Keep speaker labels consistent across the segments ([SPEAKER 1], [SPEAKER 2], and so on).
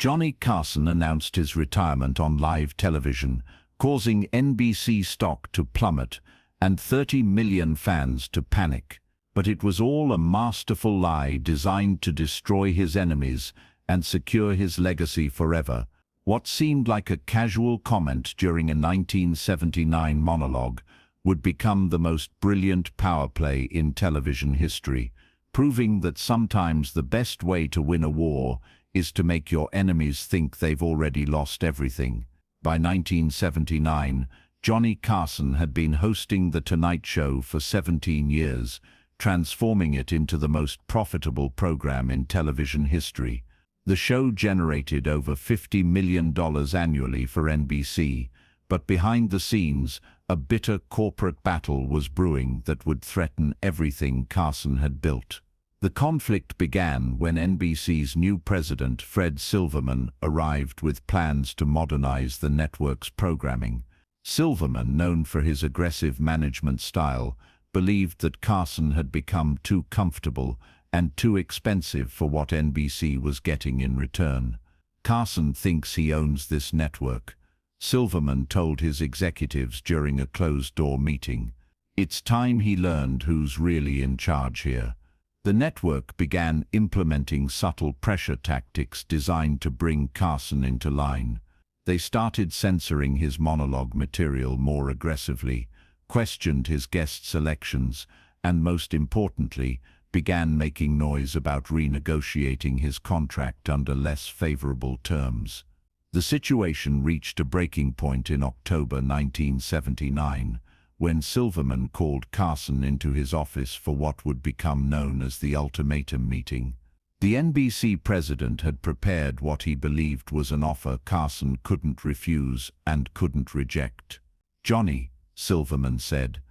[SPEAKER 1] Johnny Carson announced his retirement on live television, causing NBC stock to plummet and 30 million fans to panic. But it was all a masterful lie designed to destroy his enemies and secure his legacy forever. What seemed like a casual comment during a 1979 monologue would become the most brilliant power play in television history, proving that sometimes the best way to win a war is to make your enemies think they've already lost everything. By 1979, Johnny Carson had been hosting The Tonight Show for 17 years, transforming it into the most profitable program in television history. The show generated over $50 million annually for NBC, but behind the scenes, a bitter corporate battle was brewing that would threaten everything Carson had built. The conflict began when NBC's new president, Fred Silverman, arrived with plans to modernize the network's programming. Silverman, known for his aggressive management style, believed that Carson had become too comfortable and too expensive for what NBC was getting in return. "Carson thinks he owns this network," Silverman told his executives during a closed-door meeting. "It's time he learned who's really in charge here." The network began implementing subtle pressure tactics designed to bring Carson into line. They started censoring his monologue material more aggressively, questioned his guest selections, and most importantly, began making noise about renegotiating his contract under less favorable terms. The situation reached a breaking point in October 1979, when Silverman called Carson into his office for what would become known as the ultimatum meeting. The NBC president had prepared what he believed was an offer Carson couldn't refuse and couldn't reject. "Johnny," Silverman said,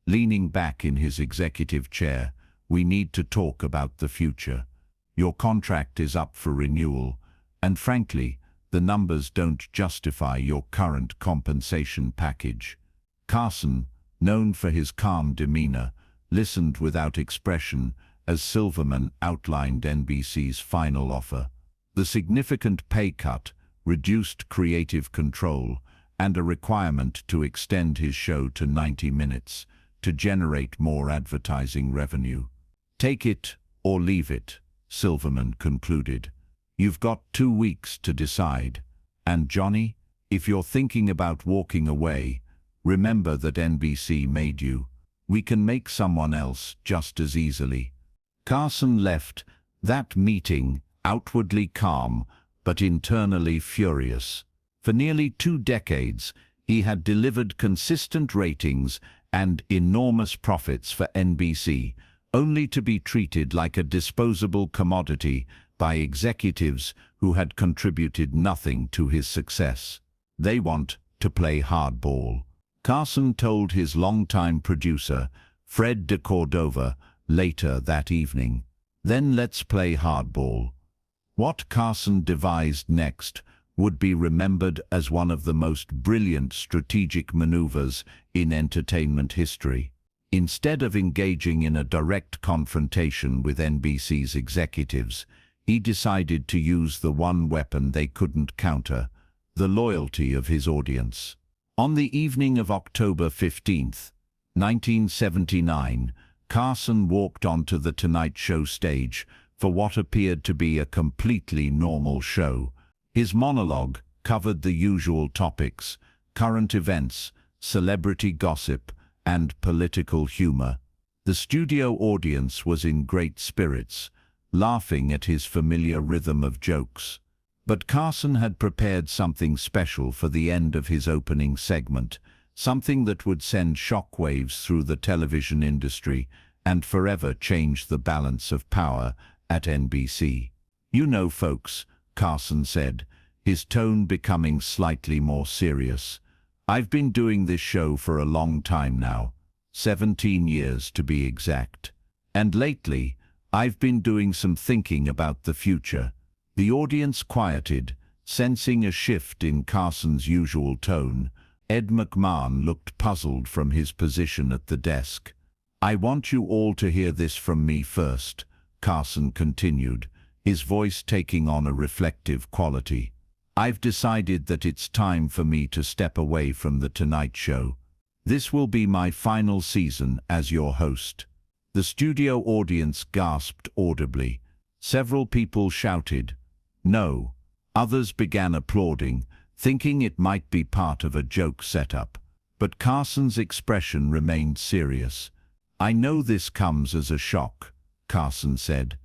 [SPEAKER 1] leaning back in his executive chair, "we need to talk about the future. Your contract is up for renewal, and frankly, the numbers don't justify your current compensation package." Carson, known for his calm demeanor, listened without expression as Silverman outlined NBC's final offer. The significant pay cut, reduced creative control, and a requirement to extend his show to 90 minutes to generate more advertising revenue. "Take it or leave it," Silverman concluded. "You've got 2 weeks to decide. And Johnny, if you're thinking about walking away, remember that NBC made you. We can make someone else just as easily." Carson left that meeting outwardly calm, but internally furious. For nearly 2 decades, he had delivered consistent ratings and enormous profits for NBC, only to be treated like a disposable commodity by executives who had contributed nothing to his success. "They want to play hardball," Carson told his longtime producer, Fred de Cordova, later that evening. "Then let's play hardball." What Carson devised next would be remembered as one of the most brilliant strategic maneuvers in entertainment history. Instead of engaging in a direct confrontation with NBC's executives, he decided to use the one weapon they couldn't counter, the loyalty of his audience. On the evening of October 15, 1979, Carson walked onto the Tonight Show stage for what appeared to be a completely normal show. His monologue covered the usual topics: current events, celebrity gossip, and political humor. The studio audience was in great spirits, laughing at his familiar rhythm of jokes. But Carson had prepared something special for the end of his opening segment, something that would send shockwaves through the television industry and forever change the balance of power at NBC. "You know, folks," Carson said, his tone becoming slightly more serious, "I've been doing this show for a long time now, 17 years to be exact. And lately, I've been doing some thinking about the future." The audience quieted, sensing a shift in Carson's usual tone. Ed McMahon looked puzzled from his position at the desk. "I want you all to hear this from me first," Carson continued, his voice taking on a reflective quality. "I've decided that it's time for me to step away from The Tonight Show. This will be my final season as your host." The studio audience gasped audibly. Several people shouted, "No." Others began applauding, thinking it might be part of a joke setup. But Carson's expression remained serious. "I know this comes as a shock," Carson said,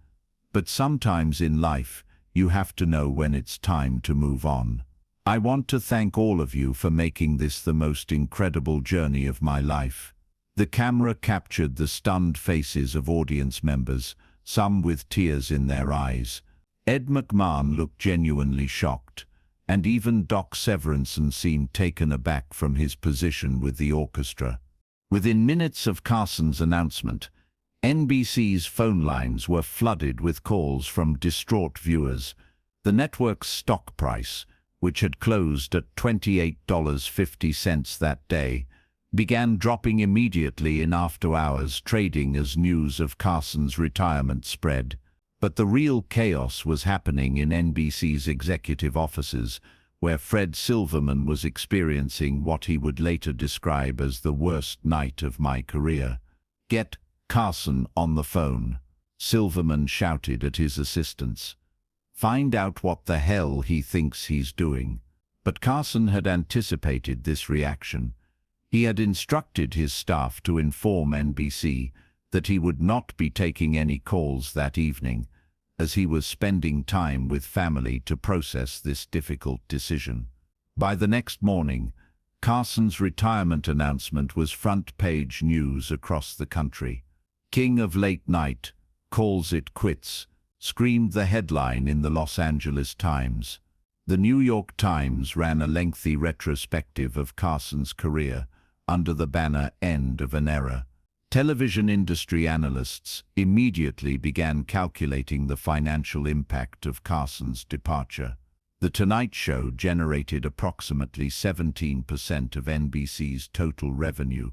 [SPEAKER 1] "but sometimes in life, you have to know when it's time to move on. I want to thank all of you for making this the most incredible journey of my life." The camera captured the stunned faces of audience members, some with tears in their eyes. Ed McMahon looked genuinely shocked, and even Doc Severinsen seemed taken aback from his position with the orchestra. Within minutes of Carson's announcement, NBC's phone lines were flooded with calls from distraught viewers. The network's stock price, which had closed at $28.50 that day, began dropping immediately in after-hours trading as news of Carson's retirement spread. But the real chaos was happening in NBC's executive offices, where Fred Silverman was experiencing what he would later describe as the worst night of my career. "Get Carson on the phone," Silverman shouted at his assistants. "Find out what the hell he thinks he's doing." But Carson had anticipated this reaction. He had instructed his staff to inform NBC that he would not be taking any calls that evening, as he was spending time with family to process this difficult decision. By the next morning, Carson's retirement announcement was front-page news across the country. "King of Late Night calls it quits," screamed the headline in the Los Angeles Times. The New York Times ran a lengthy retrospective of Carson's career under the banner "End of an Era." Television industry analysts immediately began calculating the financial impact of Carson's departure. The Tonight Show generated approximately 17% of NBC's total revenue,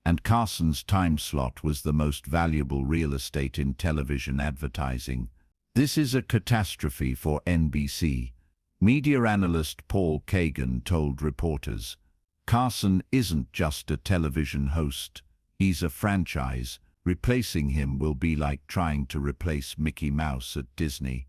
[SPEAKER 1] and Carson's time slot was the most valuable real estate in television advertising. "This is a catastrophe for NBC," media analyst Paul Kagan told reporters. "Carson isn't just a television host. He's a franchise. Replacing him will be like trying to replace Mickey Mouse at Disney."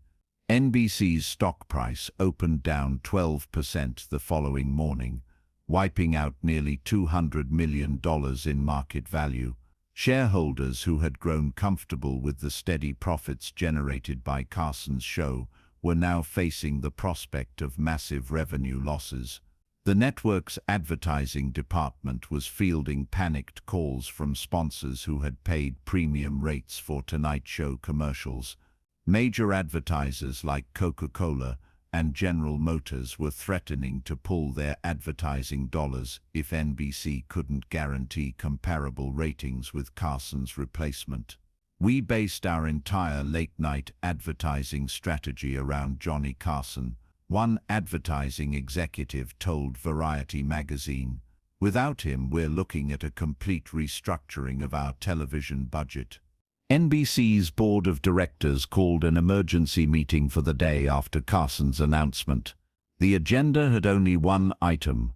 [SPEAKER 1] NBC's stock price opened down 12% the following morning, wiping out nearly $200 million in market value. Shareholders who had grown comfortable with the steady profits generated by Carson's show were now facing the prospect of massive revenue losses. The network's advertising department was fielding panicked calls from sponsors who had paid premium rates for Tonight Show commercials. Major advertisers like Coca-Cola and General Motors were threatening to pull their advertising dollars if NBC couldn't guarantee comparable ratings with Carson's replacement. "We based our entire late-night advertising strategy around Johnny Carson," one advertising executive told Variety magazine. "Without him, we're looking at a complete restructuring of our television budget." NBC's board of directors called an emergency meeting for the day after Carson's announcement. The agenda had only one item: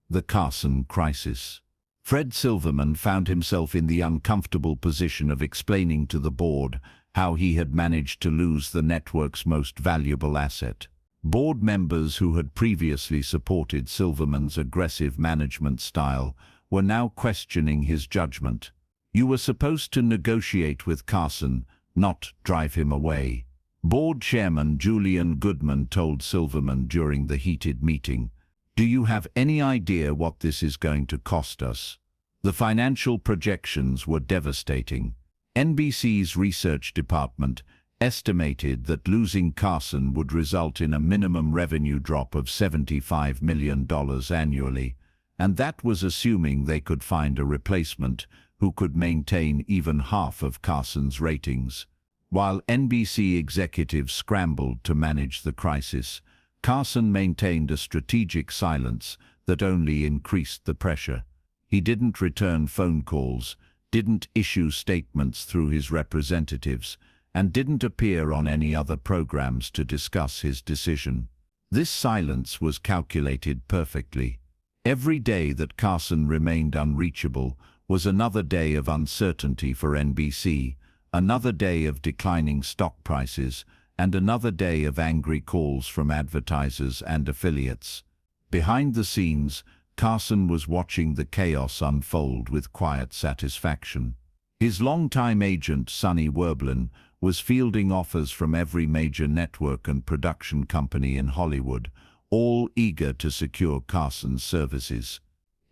[SPEAKER 1] the Carson crisis. Fred Silverman found himself in the uncomfortable position of explaining to the board how he had managed to lose the network's most valuable asset. Board members who had previously supported Silverman's aggressive management style were now questioning his judgment. "You were supposed to negotiate with Carson, not drive him away," board chairman Julian Goodman told Silverman during the heated meeting. "Do you have any idea what this is going to cost us?" The financial projections were devastating. NBC's research department estimated that losing Carson would result in a minimum revenue drop of $75 million annually, and that was assuming they could find a replacement who could maintain even half of Carson's ratings. While NBC executives scrambled to manage the crisis, Carson maintained a strategic silence that only increased the pressure. He didn't return phone calls, didn't issue statements through his representatives, and didn't appear on any other programs to discuss his decision. This silence was calculated perfectly. Every day that Carson remained unreachable was another day of uncertainty for NBC, another day of declining stock prices, and another day of angry calls from advertisers and affiliates. Behind the scenes, Carson was watching the chaos unfold with quiet satisfaction. His longtime agent, Sonny Werblin, was fielding offers from every major network and production company in Hollywood, all eager to secure Carson's services.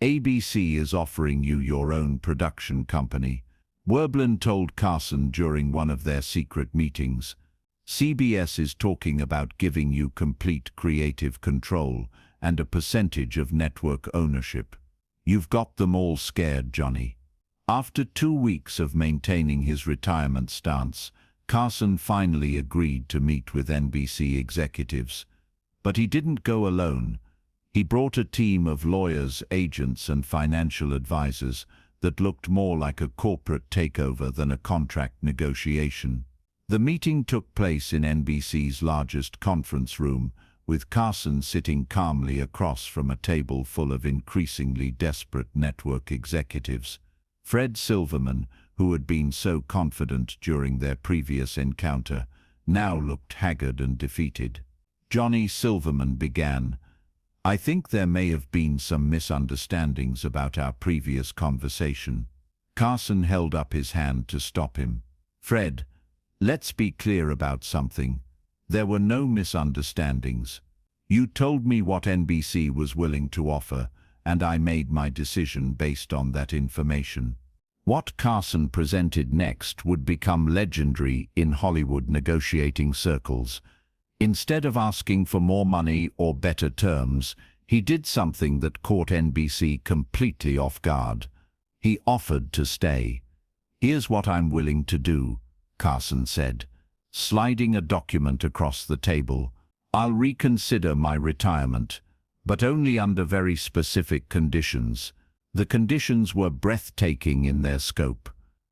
[SPEAKER 1] ABC is offering you your own production company, Werblin told Carson during one of their secret meetings. CBS is talking about giving you complete creative control and a percentage of network ownership. You've got them all scared, Johnny. After 2 weeks of maintaining his retirement stance, Carson finally agreed to meet with NBC executives. But he didn't go alone. He brought a team of lawyers, agents, and financial advisors that looked more like a corporate takeover than a contract negotiation. The meeting took place in NBC's largest conference room, with Carson sitting calmly across from a table full of increasingly desperate network executives. Fred Silverman, who had been so confident during their previous encounter, now looked haggard and defeated. Johnny, Silverman began, "I think there may have been some misunderstandings about our previous conversation." Carson held up his hand to stop him. "Fred, let's be clear about something. There were no misunderstandings. You told me what NBC was willing to offer, and I made my decision based on that information." What Carson presented next would become legendary in Hollywood negotiating circles. Instead of asking for more money or better terms, he did something that caught NBC completely off guard. He offered to stay. "Here's what I'm willing to do," Carson said, sliding a document across the table. "I'll reconsider my retirement, but only under very specific conditions." The conditions were breathtaking in their scope.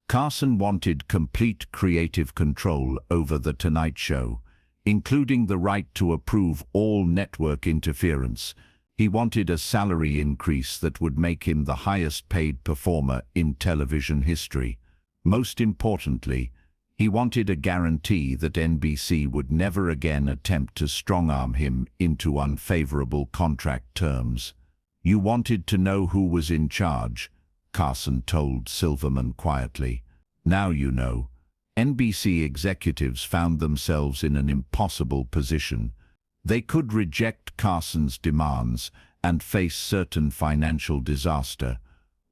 [SPEAKER 1] Carson wanted complete creative control over The Tonight Show, including the right to approve all network interference. He wanted a salary increase that would make him the highest-paid performer in television history. Most importantly, he wanted a guarantee that NBC would never again attempt to strong-arm him into unfavorable contract terms. "You wanted to know who was in charge," Carson told Silverman quietly. "Now you know." NBC executives found themselves in an impossible position. They could reject Carson's demands and face certain financial disaster,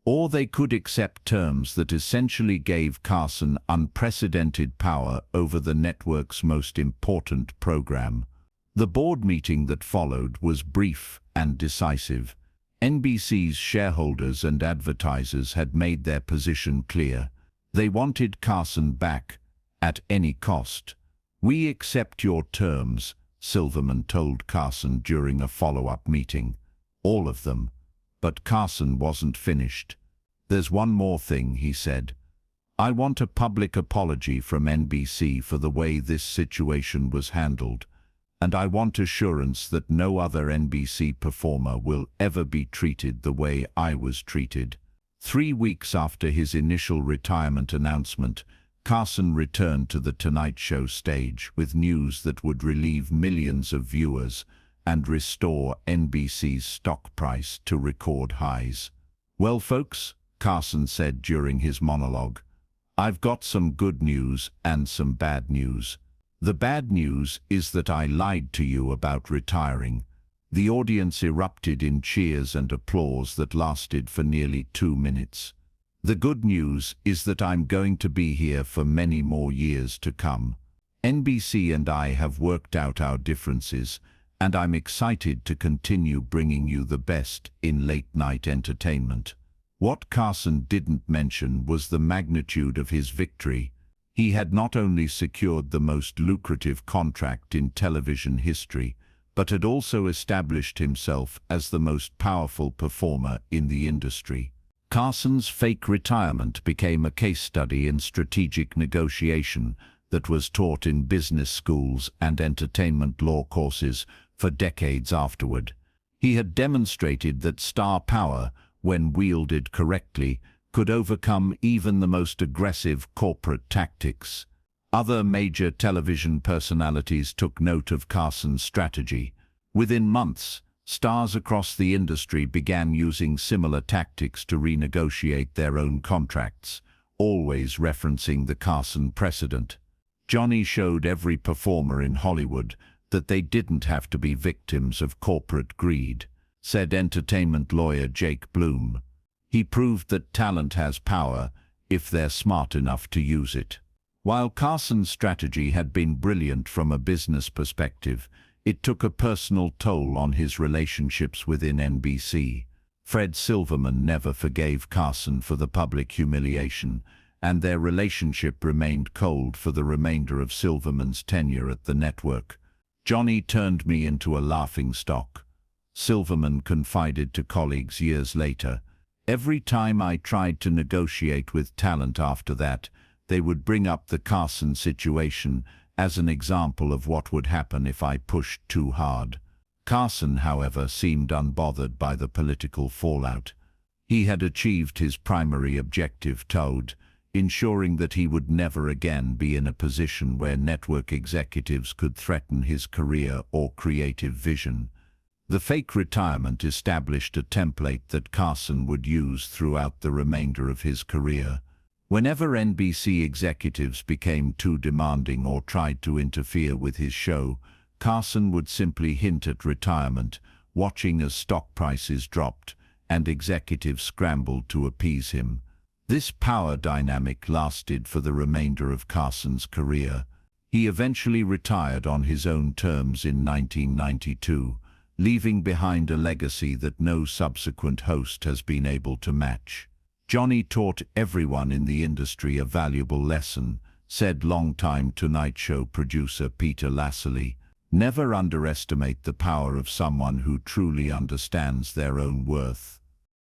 [SPEAKER 1] or they could accept terms that essentially gave Carson unprecedented power over the network's most important program. The board meeting that followed was brief and decisive. NBC's shareholders and advertisers had made their position clear. They wanted Carson back, at any cost. "We accept your terms," Silverman told Carson during a follow-up meeting. "All of them." But Carson wasn't finished. "There's one more thing," he said. "I want a public apology from NBC for the way this situation was handled, and I want assurance that no other NBC performer will ever be treated the way I was treated." 3 weeks after his initial retirement announcement, Carson returned to The Tonight Show stage with news that would relieve millions of viewers and restore NBC's stock price to record highs. "Well, folks," Carson said during his monologue, "I've got some good news and some bad news. The bad news is that I lied to you about retiring." The audience erupted in cheers and applause that lasted for nearly 2 minutes. "The good news is that I'm going to be here for many more years to come. NBC and I have worked out our differences, and I'm excited to continue bringing you the best in late-night entertainment." What Carson didn't mention was the magnitude of his victory. He had not only secured the most lucrative contract in television history, but had also established himself as the most powerful performer in the industry. Carson's fake retirement became a case study in strategic negotiation that was taught in business schools and entertainment law courses for decades afterward. He had demonstrated that star power, when wielded correctly, could overcome even the most aggressive corporate tactics. Other major television personalities took note of Carson's strategy. Within months, stars across the industry began using similar tactics to renegotiate their own contracts, always referencing the Carson precedent. Johnny showed every performer in Hollywood that they didn't have to be victims of corporate greed, said entertainment lawyer Jake Bloom. He proved that talent has power if they're smart enough to use it. While Carson's strategy had been brilliant from a business perspective, it took a personal toll on his relationships within NBC. Fred Silverman never forgave Carson for the public humiliation, and their relationship remained cold for the remainder of Silverman's tenure at the network. "Johnny turned me into a laughingstock," Silverman confided to colleagues years later. "Every time I tried to negotiate with talent after that, they would bring up the Carson situation as an example of what would happen if I pushed too hard." Carson, however, seemed unbothered by the political fallout. He had achieved his primary objective, ensuring that he would never again be in a position where network executives could threaten his career or creative vision. The fake retirement established a template that Carson would use throughout the remainder of his career. Whenever NBC executives became too demanding or tried to interfere with his show, Carson would simply hint at retirement, watching as stock prices dropped and executives scrambled to appease him. This power dynamic lasted for the remainder of Carson's career. He eventually retired on his own terms in 1992, leaving behind a legacy that no subsequent host has been able to match. "Johnny taught everyone in the industry a valuable lesson," said longtime Tonight Show producer Peter Lassley. "Never underestimate the power of someone who truly understands their own worth."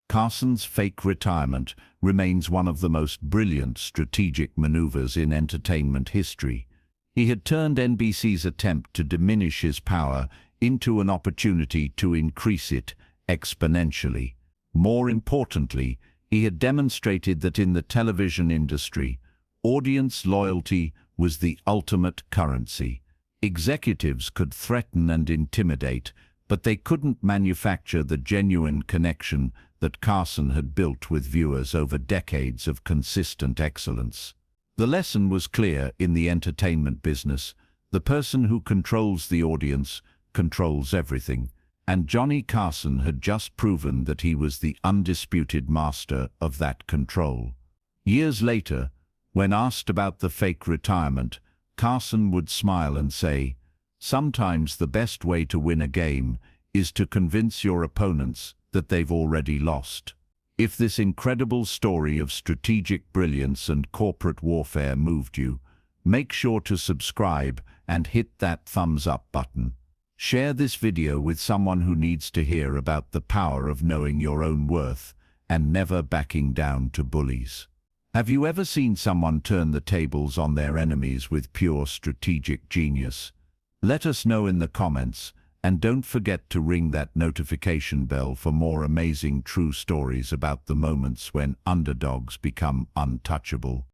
[SPEAKER 1] Carson's fake retirement remains one of the most brilliant strategic maneuvers in entertainment history. He had turned NBC's attempt to diminish his power into an opportunity to increase it exponentially. More importantly, he had demonstrated that in the television industry, audience loyalty was the ultimate currency. Executives could threaten and intimidate, but they couldn't manufacture the genuine connection that Carson had built with viewers over decades of consistent excellence. The lesson was clear in the entertainment business: the person who controls the audience controls everything, and Johnny Carson had just proven that he was the undisputed master of that control. Years later, when asked about the fake retirement, Carson would smile and say, "Sometimes the best way to win a game is to convince your opponents that they've already lost." If this incredible story of strategic brilliance and corporate warfare moved you, make sure to subscribe and hit that thumbs up button. Share this video with someone who needs to hear about the power of knowing your own worth and never backing down to bullies. Have you ever seen someone turn the tables on their enemies with pure strategic genius? Let us know in the comments, and don't forget to ring that notification bell for more amazing true stories about the moments when underdogs become untouchable.